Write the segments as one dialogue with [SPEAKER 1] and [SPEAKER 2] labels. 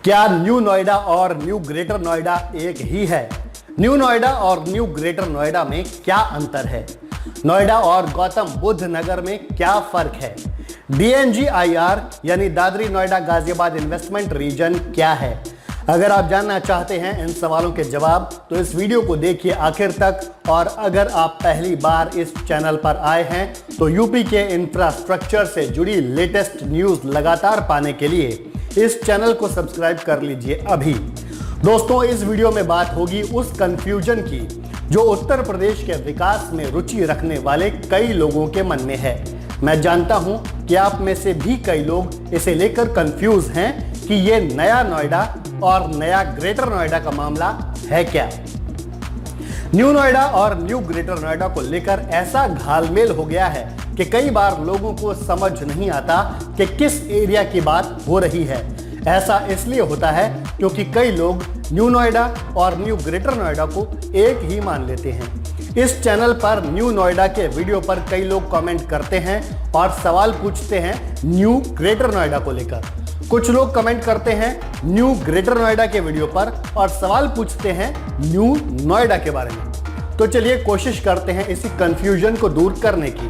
[SPEAKER 1] क्या न्यू नोएडा और new greater Noida एक ही है? न्यू नोएडा और न्यू ग्रेटर नोएडा में क्या अंतर है? नोएडा और गौतम बुद्ध नगर में क्या फर्क है? DNGIR यानी दादरी नोएडा गाजियाबाद इन्वेस्टमेंट रीजन क्या है? अगर आप जानना चाहते हैं इन सवालों के जवाब तो इस वीडियो को देखिए आखिर तक। और अगर आप पहली बार इस चैनल पर आए हैं तो यूपी के इंफ्रास्ट्रक्चर से जुड़ी लेटेस्ट न्यूज़ लगातार पाने के लिए इस चैनल को सब्सक्राइब कर लीजिए अभी। दोस्तों, इस वीडियो में बात होगी उस कंफ्यूजन की जो उत्तर प्रदेश के विकास में रुचि रखने वाले कई लोगों के मन में है। मैं जानता हूं कि आप में से भी कई लोग इसे लेकर कंफ्यूज हैं कि ये नया नोएडा और नया ग्रेटर नोएडा का मामला है क्या। न्यू नोएडा और न्यू ग्रेटर नोएडा को लेकर ऐसा घालमेल हो गया है कि कई बार लोगों को समझ नहीं आता कि किस एरिया की बात हो रही है। ऐसा इसलिए होता है क्योंकि कई लोग न्यू नोएडा और न्यू ग्रेटर नोएडा को एक ही मान लेते हैं। इस चैनल पर न्यू नोएडा के वीडियो पर कई लोग कमेंट करते हैं और सवाल पूछते हैं न्यू ग्रेटर नोएडा को लेकर। कुछ लोग कमेंट करते हैं न्यू ग्रेटर नोएडा के वीडियो पर और सवाल पूछते हैं न्यू नोएडा के बारे में। तो चलिए कोशिश करते हैं इसी कंफ्यूजन को दूर करने की।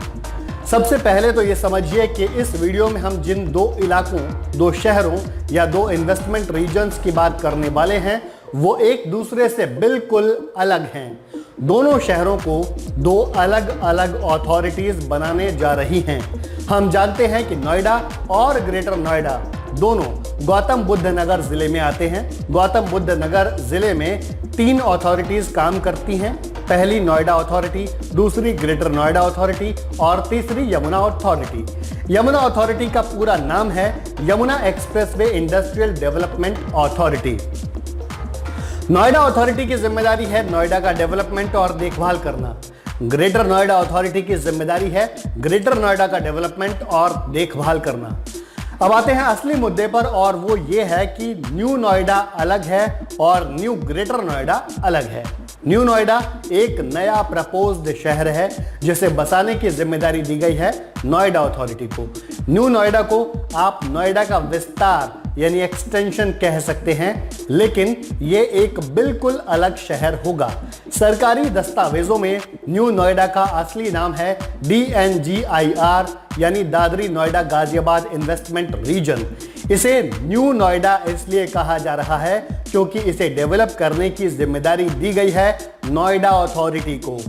[SPEAKER 1] सबसे पहले तो ये समझिए कि इस वीडियो में हम जिन दो इलाकों, दो शहरों या दो इन्वेस्टमेंट रीजन्स की बात करने वाले हैं वो एक दूसरे से बिल्कुल अलग हैं। दोनों शहरों को दो अलग अलग अथॉरिटीज बनाने जा रही हैं। हम जानते हैं कि नोएडा और ग्रेटर नोएडा दोनों गौतम बुद्ध नगर जिले में आते हैं। गौतम बुद्ध नगर जिले में 3 अथॉरिटीज काम करती हैं। पहली नोएडा अथॉरिटी, दूसरी ग्रेटर नोएडा अथॉरिटी और तीसरी यमुना अथॉरिटी। यमुना अथॉरिटी का पूरा नाम है Yamuna expressway industrial development authority. Noida authority की जिम्मेदारी है नोएडा का डेवलपमेंट और देखभाल करना। ग्रेटर नोएडा अथॉरिटी की जिम्मेदारी है ग्रेटर नोएडा का डेवलपमेंट और देखभाल करना। अब आते हैं असली मुद्दे पर और वो ये है कि न्यू नोएडा अलग है और न्यू ग्रेटर नोएडा अलग है। न्यू नोएडा एक नया प्रपोज्ड शहर है जिसे बसाने की जिम्मेदारी दी गई है नोएडा अथॉरिटी को। न्यू नोएडा को आप नोएडा का विस्तार यानी एक्सटेंशन कह सकते हैं, लेकिन ये एक बिल्कुल अलग शहर होगा। सरकारी दस्तावेजों में न्यू नोएडा का असली नाम है DNGIR यानी दादरी नोएडा गाजियाबाद इन्वेस्टमेंट रीजन। इसे न्यू नोएडा इसलिए कहा जा रहा है क्योंकि इसे डेवलप करने की जिम्मेदारी दी गई है नोएडा अथॉरिटी को।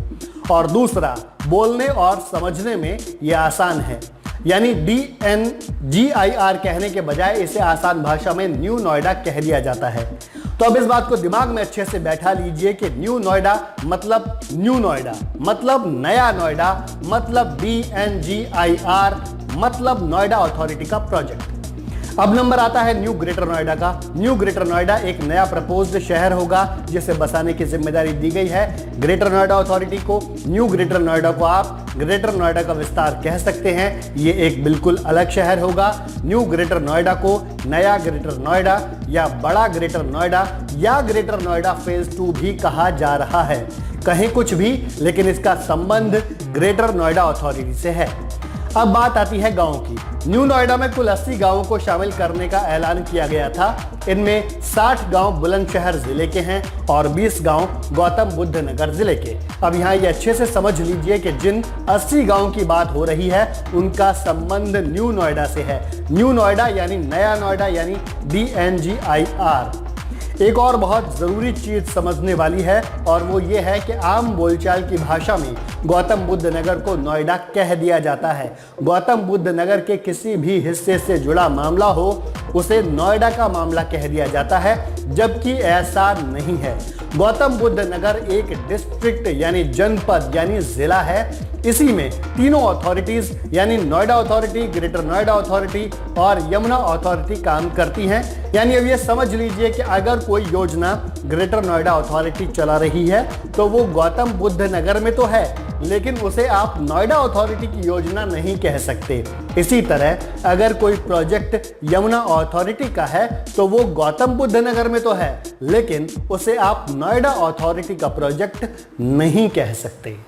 [SPEAKER 1] और दूसरा, बोलने और समझने में यह आसान है, यानी DNGIR कहने के बजाय इसे आसान भाषा में न्यू नोएडा कह दिया जाता है। तो अब इस बात को दिमाग में अच्छे से बैठा लीजिए कि न्यू नोएडा मतलब न्यू नोएडा मतलब नया नोएडा मतलब DNGIR मतलब नोएडा अथॉरिटी का प्रोजेक्ट। अब नंबर आता है न्यू ग्रेटर नोएडा का। न्यू ग्रेटर नोएडा एक नया प्रपोज्ड शहर होगा जिसे बसाने की जिम्मेदारी दी गई है ग्रेटर नोएडा अथॉरिटी को। न्यू ग्रेटर नोएडा को आप ग्रेटर नोएडा का विस्तार कह सकते हैं। ये एक बिल्कुल अलग शहर होगा। न्यू ग्रेटर नोएडा को नया ग्रेटर नोएडा या बड़ा ग्रेटर नोएडा या ग्रेटर नोएडा फेज 2 भी कहा जा रहा है। कहीं कुछ भी, लेकिन इसका संबंध ग्रेटर नोएडा अथॉरिटी से है। अब बात आती है गांव की। न्यू नोएडा में कुल 80 गांवों को शामिल करने का ऐलान किया गया था। इनमें 60 गांव बुलंदशहर जिले के हैं और 20 गांव गौतम बुद्ध नगर जिले के। अब यहाँ ये अच्छे से समझ लीजिए कि जिन 80 गांवों की बात हो रही है उनका संबंध न्यू नोएडा से है। न्यू नोएडा यानी नया नोएडा यानी DNGIR। एक और बहुत ज़रूरी चीज़ समझने वाली है और वो ये है कि आम बोलचाल की भाषा में गौतम बुद्ध नगर को नोएडा कह दिया जाता है। गौतम बुद्ध नगर के किसी भी हिस्से से जुड़ा मामला हो उसे नोएडा का मामला कह दिया जाता है, जबकि ऐसा नहीं है। गौतम बुद्ध नगर एक डिस्ट्रिक्ट यानी जनपद यानी जिला है। इसी में तीनों अथॉरिटीज यानी Noida authority, greater Noida authority और यमुना अथॉरिटी काम करती हैं। यानी अब ये समझ लीजिए कि अगर कोई योजना ग्रेटर नोएडा अथॉरिटी चला रही है तो वो गौतम बुद्ध नगर में तो है, लेकिन उसे आप नोएडा अथॉरिटी की योजना नहीं कह सकते। इसी तरह अगर कोई प्रोजेक्ट यमुना अथॉरिटी का है तो वो गौतम बुद्ध नगर में तो है, लेकिन उसे आप नोएडा अथॉरिटी का प्रोजेक्ट नहीं कह सकते।